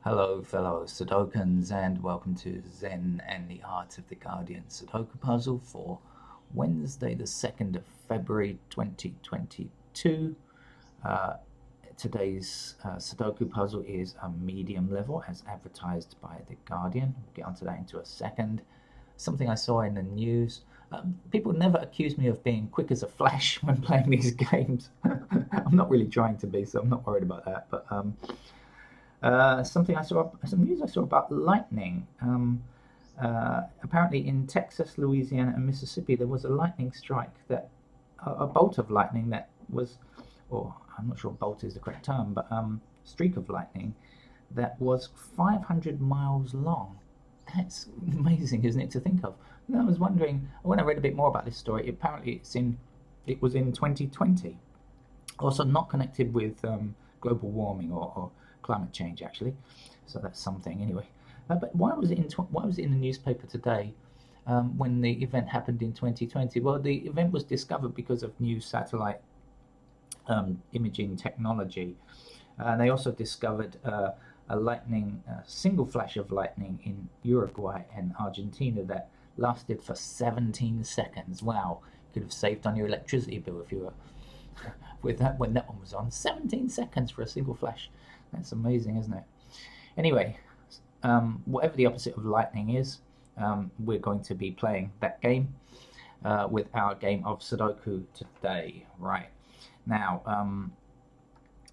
Hello, fellow Sudokans, and welcome to Zen and the Art of the Guardian Sudoku puzzle for Wednesday, the 2nd of February 2022. Uh, today's Sudoku puzzle is a medium level as advertised by the Guardian. We'll get onto that into a second. Something I saw in the news. People never accuse me of being quick as a flash when playing these games. I'm not really trying to be, so I'm not worried about that. But some news I saw about lightning. Apparently, in Texas, Louisiana, and Mississippi, there was a lightning strike a bolt of lightning that was, or I'm not sure bolt is the correct term, but streak of lightning that was 500 miles long. That's amazing, isn't it, to think of? And I was wondering when I read a bit more about this story. Apparently, it was in 2020. Also, not connected with global warming or climate change, actually. So that's something, anyway. But why was it in the newspaper today when the event happened in 2020? Well, the event was discovered because of new satellite imaging technology. They also discovered a single flash of lightning in Uruguay and Argentina that lasted for 17 seconds. Wow, could have saved on your electricity bill if you were with that when that one was on. 17 seconds for a single flash. That's amazing, isn't it? Anyway, whatever the opposite of lightning is, we're going to be playing that game with our game of Sudoku today. Right. Now,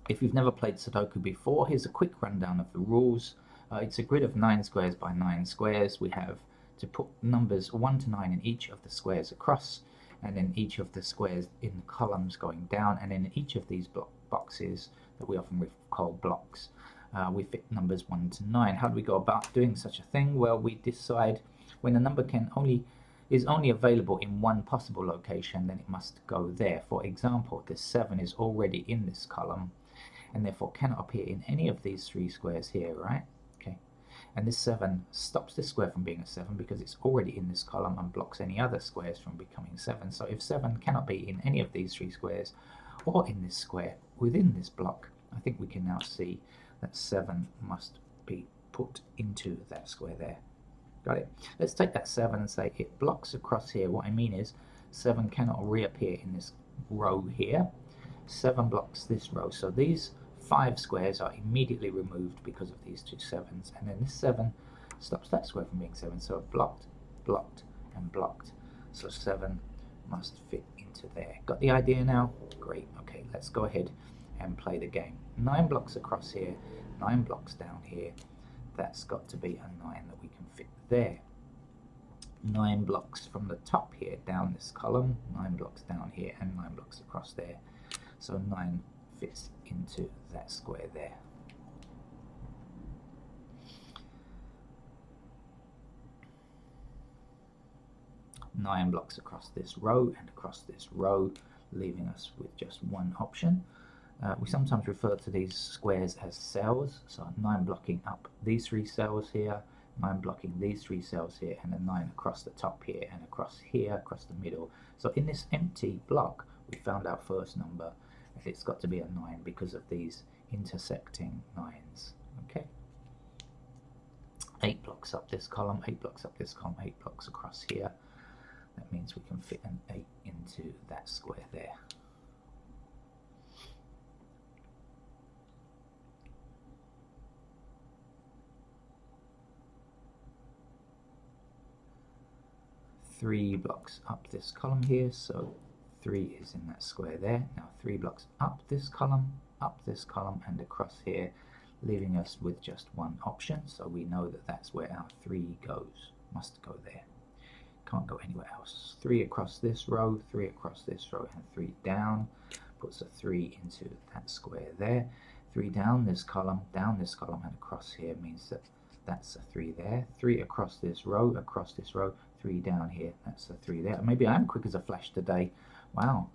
if you've never played Sudoku before, here's a quick rundown of the rules. It's a grid of 9 squares by 9 squares. We have to put numbers 1 to 9 in each of the squares across, and then each of the squares in the columns going down, and in each of these boxes that we often call blocks, we fit numbers 1 to 9. How do we go about doing such a thing? Well, we decide when a number is only available in one possible location, then it must go there. For example, this 7 is already in this column and therefore cannot appear in any of these 3 squares here, right? Okay. And this 7 stops this square from being a 7 because it's already in this column and blocks any other squares from becoming 7. So if 7 cannot be in any of these 3 squares or in this square within this block, I think we can now see that 7 must be put into that square there. Got it? Let's take that 7 and say it blocks across here. What I mean is 7 cannot reappear in this row here. 7 blocks this row. So these 5 squares are immediately removed because of these 2 7s, and then this 7 stops that square from being 7. So blocked, blocked, and blocked. So 7 must fit into there. Got the idea now? Great. Okay, let's go ahead and play the game. 9 blocks across here, 9 blocks down here. That's got to be a 9 that we can fit there. 9 blocks from the top here down this column, 9 blocks down here, and 9 blocks across there. So 9 fits into that square there. Nine blocks across this row and across this row, leaving us with just one option. We sometimes refer to these squares as cells, so 9 blocking up these 3 cells here, 9 blocking these 3 cells here, and a 9 across the top here and across here, across the middle. So in this empty block, we found our first number, and it's got to be a 9 because of these intersecting 9s. Okay. 8 blocks up this column, 8 blocks up this column, 8 blocks across here. That means we can fit an 8 into that square there. Three blocks up this column here, so 3 is in that square there. Now 3 blocks up this column, and across here, leaving us with just one option. So we know that that's where our 3 goes, must go there. Can't go anywhere else. 3 across this row, 3 across this row, and 3 down. Puts a 3 into that square there. 3 down this column, and across here means that that's a 3 there. 3 across this row, 3 down here, that's a 3 there. Maybe I am quick as a flash today. Wow,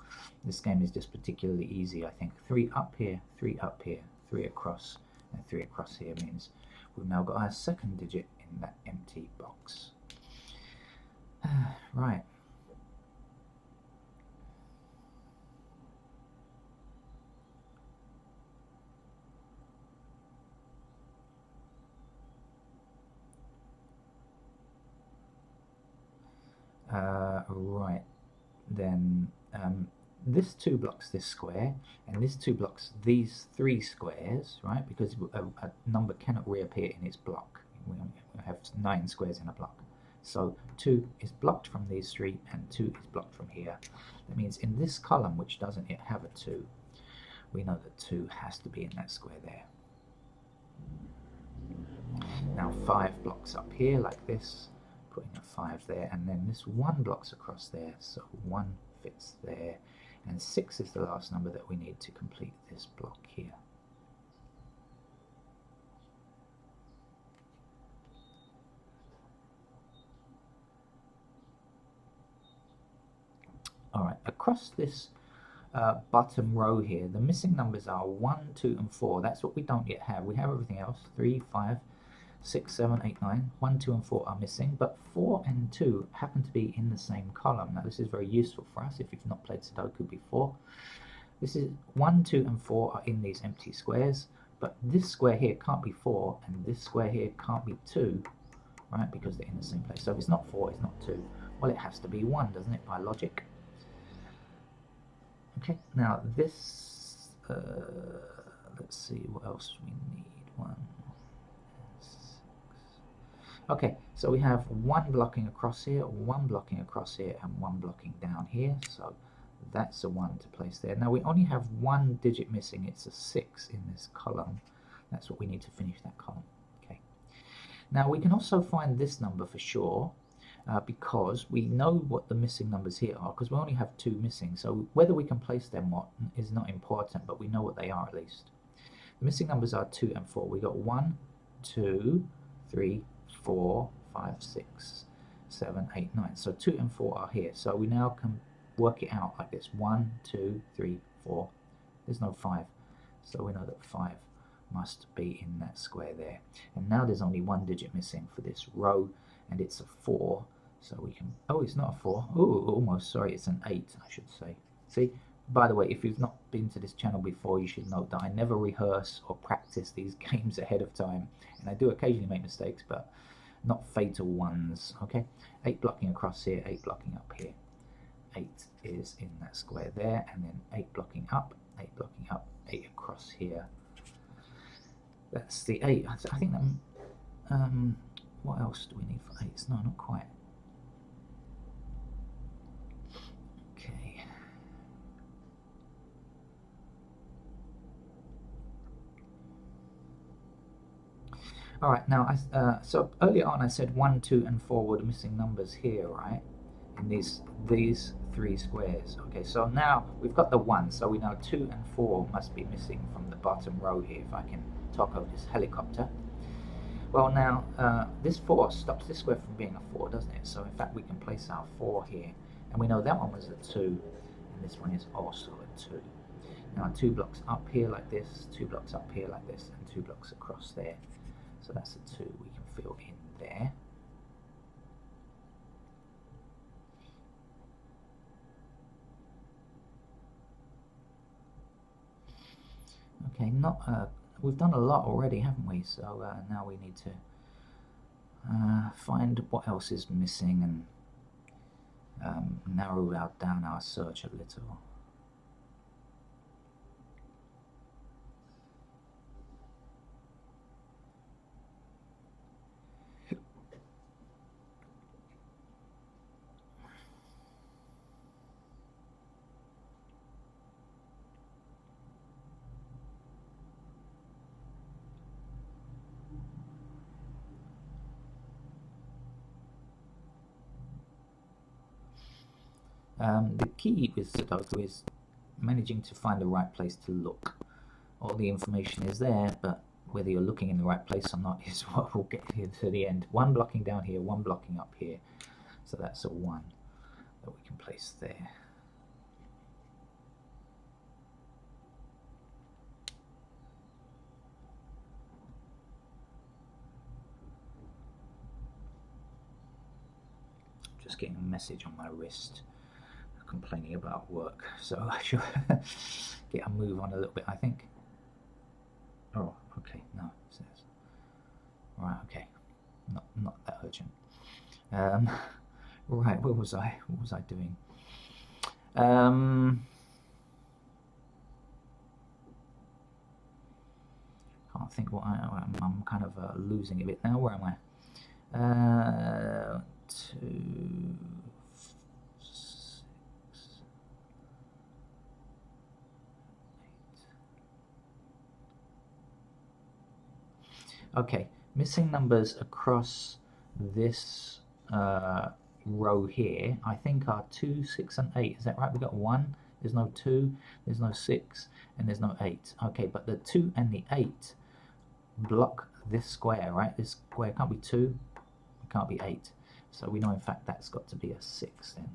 this game is just particularly easy, I think. 3 up here, 3 up here, 3 across, and 3 across here means we've now got our second digit in that empty box. Right. Right, then this 2 blocks this square, and this 2 blocks these 3 squares, right? Because a number cannot reappear in its block. We have 9 squares in a block. So 2 is blocked from these 3, and 2 is blocked from here. That means in this column, which doesn't yet have a 2, we know that 2 has to be in that square there. Now 5 blocks up here like this, putting a 5 there, and then this 1 blocks across there, so 1 fits there, and 6 is the last number that we need to complete this block here. Alright, across this bottom row here, the missing numbers are 1, 2 and 4. That's what we don't yet have. We have everything else. 3, 5, 6, 7, 8, 9. 1, 2 and 4 are missing, but 4 and 2 happen to be in the same column. Now this is very useful for us if you've not played Sudoku before. This is 1, 2 and 4 are in these empty squares, but this square here can't be 4 and this square here can't be 2, right, because they're in the same place. So if it's not 4, it's not 2. Well, it has to be 1, doesn't it, by logic? Okay, now this, let's see what else we need. 1, 6. Okay, so we have 1 blocking across here, 1 blocking across here, and 1 blocking down here. So that's a 1 to place there. Now we only have 1 digit missing. It's a 6 in this column. That's what we need to finish that column. Okay. Now we can also find this number for sure. Because we know what the missing numbers here are, because we only have 2 missing, so whether we can place them or is not important, but we know what they are at least. The missing numbers are 2 and 4. We got 1, 2, 3, 4, 5, 6, 7, 8, 9. So 2 and 4 are here. So we now can work it out like this. 1, 2, 3, 4. There's no 5. So we know that 5 must be in that square there. And now there's only 1 digit missing for this row, and it's a 4. So we can, oh, it's not a 4. Oh, almost, sorry, it's an 8, I should say. See, by the way, if you've not been to this channel before, you should note that I never rehearse or practice these games ahead of time. And I do occasionally make mistakes, but not fatal ones, okay? 8 blocking across here, 8 blocking up here. 8 is in that square there, and then 8 blocking up, 8 blocking up, 8 across here. That's the 8. I think that, what else do we need for 8s? No, not quite. Okay. Alright, now, so earlier on I said 1, 2 and 4 were the missing numbers here, right? In these 3 squares. Okay, so now we've got the 1, so we know 2 and 4 must be missing from the bottom row here, if I can talk over this helicopter. Well, now, this 4 stops this square from being a 4, doesn't it? So, in fact, we can place our 4 here. And we know that one was a 2, and this one is also a 2. Now, 2 blocks up here like this, 2 blocks up here like this, and 2 blocks across there. So that's a 2 we can fill in there. Okay, we've done a lot already, haven't we? So now we need to find what else is missing and narrow down our search a little. The key with Sudoku is managing to find the right place to look. All the information is there, but whether you're looking in the right place or not is what will get you to the end. 1 blocking down here, 1 blocking up here. So that's a 1 that we can place there. Just getting a message on my wrist complaining about work, so I should get a move on a little bit, I think. Oh, okay, no, it says. Right, okay, not that urgent. Right, where was I? What was I doing? Can't think what I'm kind of losing a bit now. Where am I? 2, 6, 8. Okay, missing numbers across this row here, I think are 2, 6, and 8. Is that right? We've got 1, there's no 2, there's no 6, and there's no 8. Okay, but the 2 and the 8 block this square, right? This square can't be 2, it can't be 8. So we know, in fact, that's got to be a 6 then.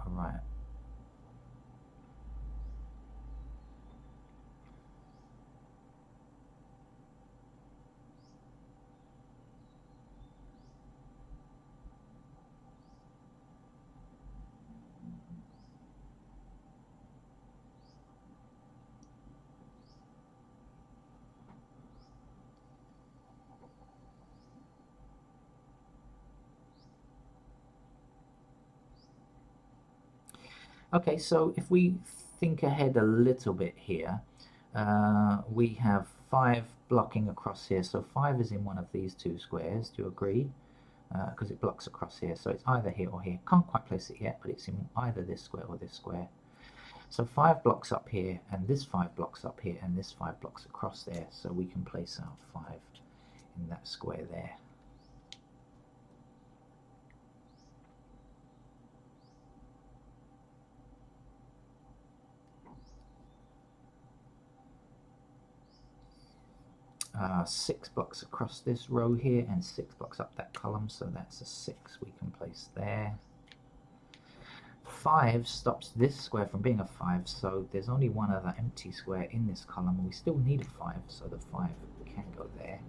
Right. Okay, so if we think ahead a little bit here, we have 5 blocking across here. So 5 is in one of these 2 squares. Do you agree? Because it blocks across here. So it's either here or here. Can't quite place it yet, but it's in either this square or this square. So 5 blocks up here, and this 5 blocks up here, and this 5 blocks across there. So we can place our 5 in that square there. Six blocks across this row here and 6 blocks up that column, so that's a 6 we can place there. 5 stops this square from being a 5, so there's only one other empty square in this column, and we still need a 5, so the 5 can go there.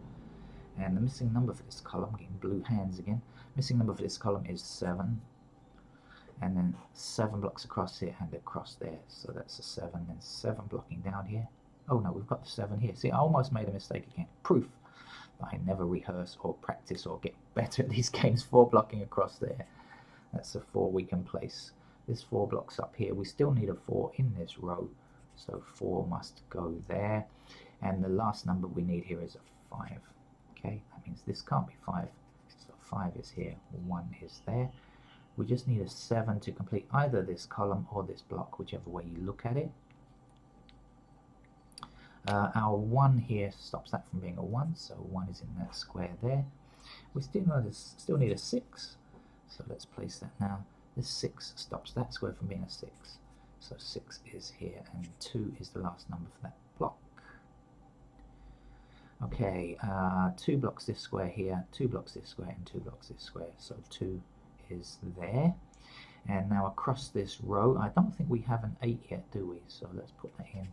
And the missing number for this column, getting blue hands again, missing number for this column is 7, and then 7 blocks across here and across there, so that's a 7, and 7 blocking down here. Oh no, we've got the 7 here. See, I almost made a mistake again. Proof that I never rehearse or practice or get better at these games. 4 blocking across there. That's a 4 we can place. This 4 blocks up here. We still need a 4 in this row, so 4 must go there. And the last number we need here is a 5. Okay, that means this can't be 5. So 5 is here, 1 is there. We just need a 7 to complete either this column or this block, whichever way you look at it. Our 1 here stops that from being a 1, so 1 is in that square there. We still need a 6, so let's place that now. This 6 stops that square from being a 6, so 6 is here, and 2 is the last number for that block. Okay, 2 blocks this square here, 2 blocks this square, and 2 blocks this square, so 2 is there. And now across this row, I don't think we have an 8 yet, do we? So let's put that in.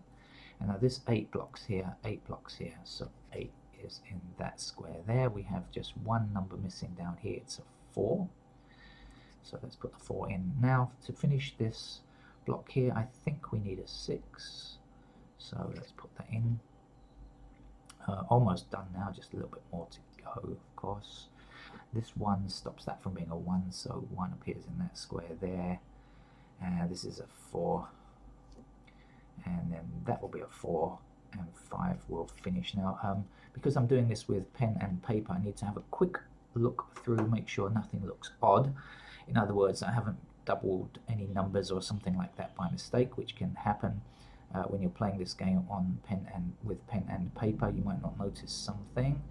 And now this 8 blocks here, 8 blocks here, so 8 is in that square there. We have just one number missing down here, it's a 4. So let's put the 4 in. Now to finish this block here, I think we need a 6. So let's put that in. Almost done now, just a little bit more to go, of course. This 1 stops that from being a 1, so 1 appears in that square there. And this is a 4. And then that will be a 4, and 5 will finish. Now, because I'm doing this with pen and paper, I need to have a quick look through, make sure nothing looks odd. In other words, I haven't doubled any numbers or something like that by mistake, which can happen when you're playing this game on with pen and paper. You might not notice something.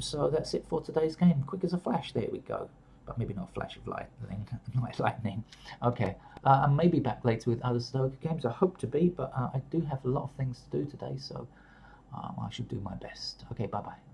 So that's it for today's game. Quick as a flash, there we go. But maybe not a flash of lightning. Okay, I may be back later with other Sudoku games. I hope to be, but I do have a lot of things to do today, so I should do my best. Okay, bye-bye.